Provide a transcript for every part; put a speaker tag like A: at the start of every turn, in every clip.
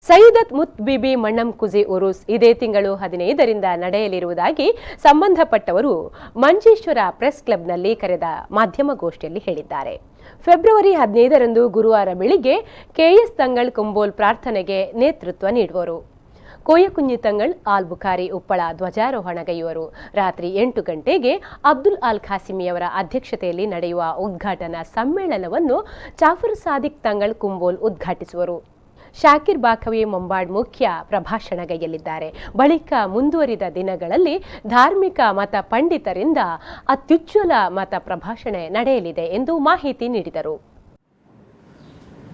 A: ಸೈಯದತ್ ಮುತ್ ಬಿಬಿ ಮಣ್ಣಂಕುಜಿ ಉರುಸ್ ಇದೇ ತಿಂಗಳು 15ರಿಂದ ನಡೆಯಲಿರುವುದಾಗಿ ಸಂಬಂಧಪಟ್ಟವರು ಮಂಜೇಶ್ವರ ಪ್ರೆಸ್ ಕ್ಲಬ್ನಲ್ಲಿ ಕರೆದ ಮಾಧ್ಯಮಗೋಷ್ಠಿಯಲ್ಲಿ ಹೇಳಿದ್ದಾರೆ. ಫೆಬ್ರವರಿ 15ರಂದು ಗುರುವಾರ ಬೆಳಿಗ್ಗೆ ಕೆಎಸ್ ತಂಗಳ್ ಕುಂಬೋಲ್ ಪ್ರಾರ್ಥನೆಗೆ ನೇತೃತ್ವ ನೀಡುವರು. ಕೋಯಕುಂಜಿ ತಂಗಳ್ ಆಲ್ ಬುಖಾರಿ ಉಪ್ಪಳ ಧ್ವಜಾರೋಹಣಗೈಯುವರು. ರಾತ್ರಿ 8 ಗಂಟೆಗೆ ಅಬ್ದುಲ್ ಅಲ್ ಖಾಸಿಮಿಯವರ ಅಧ್ಯಕ್ಷತೆಯಲ್ಲಿ ನಡೆಯುವ ಉದ್ಘಾಟನಾ ಸಮ್ಮೇಳನವನ್ನು ಜಾಫರ್ ಸಾದಿಕ್ ತಂಗಳ್ ಕುಂಬೋಲ್ ಉದ್ಘಾಟಿಸುವರು. ಶಾಕಿರ್ ಬಾಖವಿ ಮೊಂಬಾಡ್ ಮುಖ್ಯ ಪ್ರಭಾಷಣಗೈಯಲಿದ್ದಾರೆ. ಬಳಿಕ ಮುಂದುವರಿದ ದಿನಗಳಲ್ಲಿ ಧಾರ್ಮಿಕ ಮತ ಪಂಡಿತರಿಂದ ಅತ್ಯುಜ್ವಲ ಮತ ಪ್ರಭಾಷಣೆ ನಡೆಯಲಿದೆ ಎಂದು ಮಾಹಿತಿ ನೀಡಿದರು.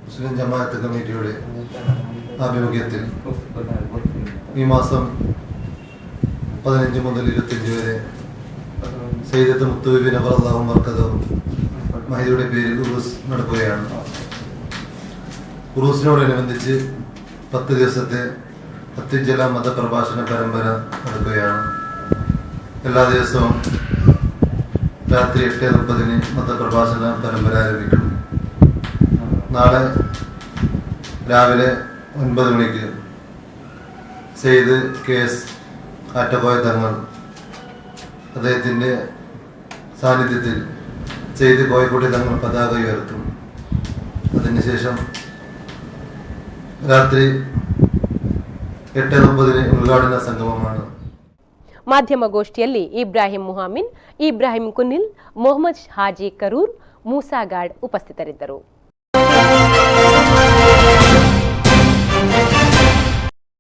B: മുസ്ലിം ജമാഅത്ത് കമ്മിറ്റിയുടെ ആഭിമുഖ്യത്തിൽ ഈ മാസം 15 മുതൽ 25 വരെ സയ്യിദത്ത് മുത്ത് ബിബി നബറല്ലാഹു മർക്കദഹു മഹദിയുടെ പേരിൽ ഉറൂസ് നടക്കുകയാണ്. ഉറൂസിനോടനുബന്ധിച്ച് 10 ദിവസത്തെ അത്യുജ്വല മതപ്രഭാഷണ പരമ്പര നടക്കുകയാണ്. എല്ലാ ദിവസവും രാത്രി 8:30 മതപ്രഭാഷണ പരമ്പര ആരംഭിക്കും. നാളെ രാവിലെ 9 മണിക്ക് സെയ്ദ് KS ആറ്റക്കോയ തങ്ങൾ അദ്ദേഹത്തിൻ്റെ സാന്നിധ്യത്തിൽ സെയ്ദ് കോയക്കോട്ടെ തങ്ങൾ പതാക ഉയർത്തും. അതിനുശേഷം രാത്രി 8:30 ഉദ്ഘാടന സംഗമമാണ്.
A: ಮಾಧ್ಯಮಗೋಷ್ಠಿಯಲ್ಲಿ ಇಬ್ರಾಹಿಂ ಮುಹಾಮಿನ್, ಇಬ್ರಾಹಿಂ ಕುನಿಲ್, ಮೊಹಮ್ಮದ್ ಹಾಜಿ ಕರೂರ್, ಮೂಸಾ ಗಾಡ್ ಉಪಸ್ಥಿತರಿದ್ದರು.